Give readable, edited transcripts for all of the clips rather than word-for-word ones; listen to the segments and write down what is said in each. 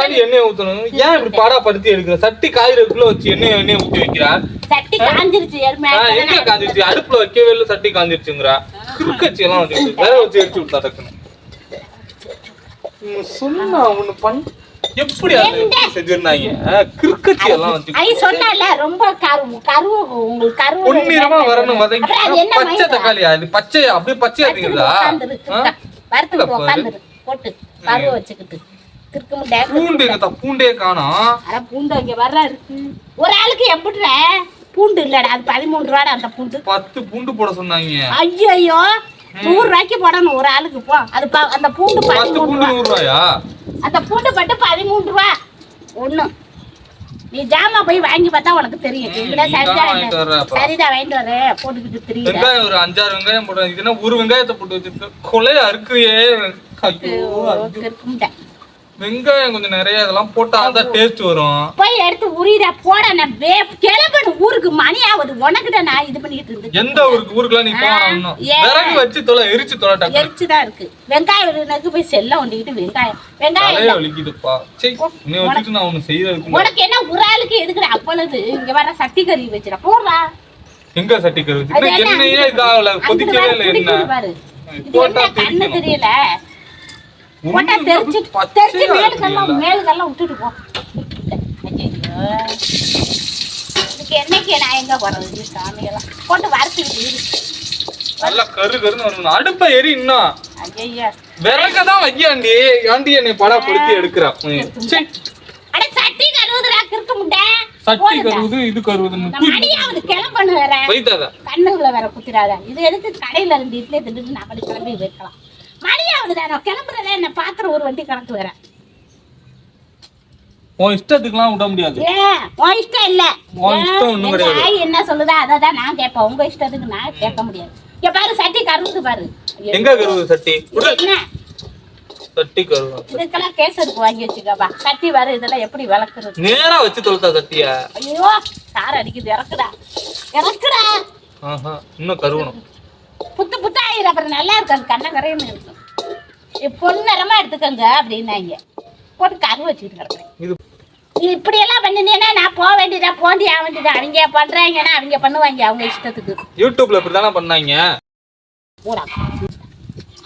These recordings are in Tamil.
தாண்டி எண்ணெய் ஊத்தணும். ஏன் இப்படி பாடா படுத்தி எடுக்கிற? சட்டி காய்கறிக்குள்ள வச்சு எண்ணெய் ஊத்தி வைக்கிறா. சட்டி காஞ்சிருச்சு. எங்க காஞ்சிருச்சு? அடுப்புல வைக்கவே இல்லை, சட்டி காஞ்சிருச்சுங்கிறா. கிறுக்கச்சி எல்லாம் வந்து வேற வச்சு எடுத்து விட்டா டக்குன்னு. சொன்னா ஒண்ணு பண்ண எப்படி செஞ்சிருந்தாங்க? கிறுக்கச்சி எல்லாம் வந்து சொன்னால ரொம்ப உங்களுக்கு பொன்னிறமா வரணும். வதங்கி பச்சை தக்காளியா? இது பச்சை அப்படியே பச்சையா இருக்குதா? வறுத்து உட்காந்துரு போட்டு பருவ வச்சுக்கிட்டு பூண்டே காணோம். பூண்டு இங்க வர்ற இருக்கு. ஒரு ஆளுக்கு எப்படிற பூண்டு இல்லடா, அது 13 ரூபாடா அந்த பூண்டு. 10 பூண்டு போட சொன்னாங்க. ஐயோ 100 ரூபாய்க்கு போடணும் ஒரு ஆளுக்கு. போ அது அந்த பூண்டு 100 ரூபாயா? அந்த பூண்டு பட்டு 13 ரூபா ஒண்ணு. நீ ஜாமா போய் வாங்கி பார்த்தா உனக்கு தெரியும். சரிதான் வாங்கிட்டு வர போட்டுக்கிட்டு தெரியும். வெங்காயம் ஒரு 5-6 வெங்காயம் போடுறேன். இதுனா ஒரு வெங்காயத்தை போட்டு வச்சிருக்க கொலையா இருக்குறியே. வெங்காயம் கொஞ்சம் நிறைய இதெல்லாம் போட்டா தான் டேஸ்ட் வரும். போய் எடுத்து உரிடா போட. நான் கிளம்பணும் ஊருக்கு, மணி ஆகுது. உனக்கிட்ட நான் இது பண்ணிட்டு இருந்தேன். எந்த ஊருக்கு? ஊருக்குலாம் நீ போகணும். விறகு வச்சு தொலை, எரிச்சு தொலை. எரிச்சுதான் இருக்கு. வெங்காயம் போய் செல்ல ஒண்டிக்கிட்டு வெங்காயம் வலிக்குதுப்பா. சரி நீ வச்சுட்டு நான் ஒண்ணு செய்யறதுக்கு. உனக்கு என்ன ஒரு ஆளுக்கு எதுக்குற? அப்பொழுது இங்க வர சட்டி கறி வச்சிட போடுறா. எங்க சட்டி கறி வச்சு? என்னையே இதாவல கொதிக்கவே இல்லை. என்ன பாரு, இது கண்ணு தெரியல. போட்டா தெரிச்சு மேலுக்கெல்லாம் விட்டுட்டு போ. இதுக்கு என்னைக்கு நான் எங்க போறது? சாமியெல்லாம் போட்டு வறுத்துக்கிட்டு நல்லா கருன்னு வரணும். அடுப்ப எரி இன்னும். ஐயா விறகதான் வையாண்டி. ஆண்டி என்னை படா பொறுத்தி எடுக்கிறா. அட சட்டி கருவுதுடா கிறுக்க முண்டை. சட்டி கருவுது, இது கருவுது. மணியாவது கிளம்பண்ணு வேற. வைத்தாத கண்ணுக்குள்ள வேற குத்திராத. இது எடுத்து கடையில இருந்து இட்லி திட்டு நான் அப்படி கிளம்பி வைக்கலாம். மணியாவது நான் கிளம்புறதே என்ன பாத்திரம் ஒரு வண்டி கணக்கு வேற. உன் இஷ்டத்துக்குலாம் விட முடியாது. உன் இஷ்டம் இல்ல. உன் இஷ்டம் ஒண்ணும் கிடையாது. தாய் என்ன சொல்லுதா அதான் நான் கேட்பேன். உங்க இஷ்டத்துக்கு நான் கேட்க முடியாது. இங்க பாரு சட்டி கருவுது பாரு. எங்க கருவுது சட்டி? என்ன சட்டி கருவு? இதுக்கெல்லாம் கேசருக்கு வாங்கி வச்சுக்கப்பா. சட்டி வர இதெல்லாம் எப்படி விளக்குறது? நேரா வச்சு தொலைத்தா சட்டியா? ஐயோ கார் அடிக்குது. இறக்குடா. இன்னும் கருவணும். புத்தா ஆயிரம். அப்புறம் நல்லா இருக்காது. கண்ணங்கரைன்னு இருக்கும். பொன்னரமா எடுத்துக்கங்க அப்படின்னாங்க. போட்டு கரு வச்சுக்கிட்டு கிடக்குறேன். இப்படி எல்லாம் பண்ணினேன்னா நான் போக வேண்டியதா போண்டி ஆக வேண்டியதா. அவங்க பண்றாங்கன்னா அவங்க பண்ணுவாங்க அவங்க இஷ்டத்துக்கு. யூடியூப்ல இப்படிதானே பண்ணாங்க.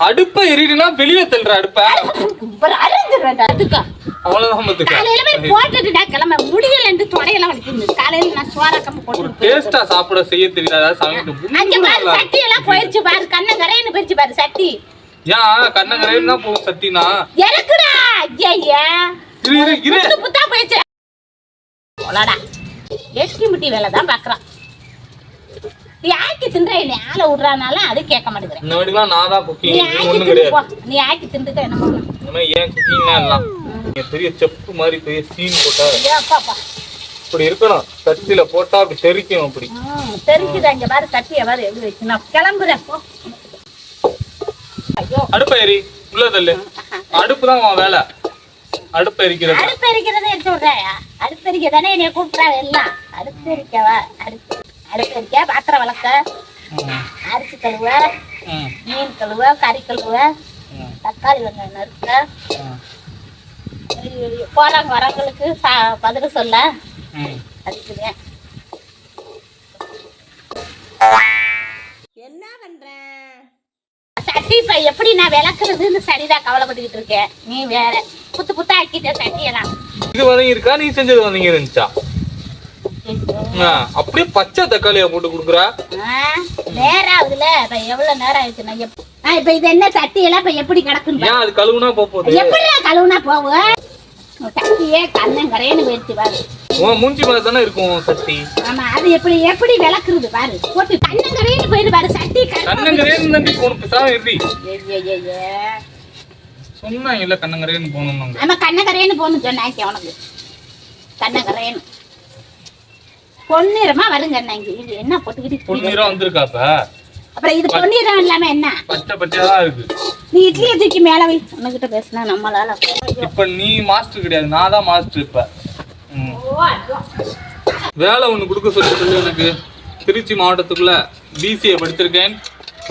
அடுப்ப எரிடுனா வெளியே தள்ளுற அடுப்ப போட்டுட்டுடா கிளம்ப முடியல. தொடையெல்லாம் வலிக்குது. காலையில நான் சோறாக்கம்ப போட்டு டேஸ்டா சாப்பிட செய்ய தெரியாதா? சட்டி எல்லாம் போயிடுச்சு பாரு. கண்ணங்கரைன்னு போயிடுச்சு பாரு சட்டி. ஏன் கண்ணங்கரைன்னா போகும் சட்டினா? எனக்குடா ஐயா புத்தா போயிடுச்சு. எட்டி முட்டி வேலை தான் பாக்குறான். ஆக்கி தின்ற என்ன ஆளை விடுறானால அது கேட்க மாட்டேங்கிறேன். இந்த வீட்டுக்குலாம் நான் தான் குக்கிங். ஒண்ணும் கிடையாது. நீ ஆக்கி தின்னுட்டு என்ன பண்ணலாம்? இந்த மாதிரி ஏன் குக்கிங்னா எல்லாம் பெரிய செப்பு மாதிரி பெரிய சீன் போட்டா இப்படி இருக்கணும். சட்டியில போட்டா அப்படி தெரிக்கும். அப்படி தெரிக்குதா? இங்க பாரு சட்டியை பாரு எப்படி வச்சு நான் கிளம்புறேன். அடுப்ப எரி உள்ள தள்ளு. அடுப்பு தான் உன் வேலை. அடுப்பு எரிக்கிறது. அடுப்பு எரிக்கிறத எடுத்து விடுறாயா? அடுப்பு எரிக்க தானே என்னைய கூப்பிட்டா எல்லாம். அடுப்பு எரிக்கவா? அடுப்பு எரிக்க, பாத்திரம் வளர்க்க, அரிசி கழுவ, மீன் கழுவ, கறி கழுவ, தக்காளி வெங்காயம் நறுக்க, போறாங்க வரவங்களுக்கு பதில் சொல்ல அதுக்குதான். என்ன பண்றேன்? சட்டி இப்ப எப்படி நான் விளக்குறதுன்னு சரிதான் கவலைப்பட்டுக்கிட்டு இருக்கேன். நீ வேற புத்தா ஆக்கிட்ட சட்டியெல்லாம். இது வதங்கி இருக்கா? நீ செஞ்சது வதங்கி இருந்துச்சா? அப்படியே பச்சை தக்காளியா போட்டு குடுக்குறா. நேரம் ஆகுதுல. இப்ப எவ்வளவு நேரம் ஆயிடுச்சுன்னா இப்ப இது என்ன சட்டி எல்லாம் இப்ப எப்படி கிடக்குன்னு? அது கழுவுனா போகுது. எப்படி கழுவுனா போகும்? சட்டியே கண்ணங்கரைன்னு போயிடுச்சு பாரு. மூஞ்சி மாதிரி தானே இருக்கும் சட்டி. ஆமா அது எப்படி எப்படி விளக்குறது பாரு. போட்டு கண்ணங்கரைன்னு போயிடு பாரு. சட்டி கண்ணங்கரைன்னு தண்டி போன பேசாம எப்படி சொன்னா இல்ல? கண்ணங்கரைன்னு போகணும். ஆமா கண்ணங்கரைன்னு போகணும் சொன்னாங்க உனக்கு. கண்ணங்கரைன்னு பொன்னிறமா வருங்க. இது என்ன போட்டுக்கிட்டு பொன்னிறம் வந்திருக்காப்ப. அப்புறம் இது பொன்னிறம் இல்லாம என்ன பச்சை பச்சையா இருக்கு. நீ இட்லியை தூக்கி மேல வை. உனக்கிட்ட பேசினா நம்மளால. இப்ப நீ மாஸ்டர் கிடையாது, நான் தான் மாஸ்டர். இப்ப வேலை ஒண்ணு கொடுக்க சொல்லி எனக்கு திருச்சி மாவட்டத்துக்குள்ள பிசிஏ படித்திருக்கேன்.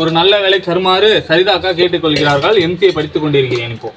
ஒரு நல்ல வேலை தருமாறு சரிதாக்கா கேட்டுக்கொள்கிறார்கள். எம்சிஏ படித்துக் கொண்டிருக்கிறேன் இப்போ.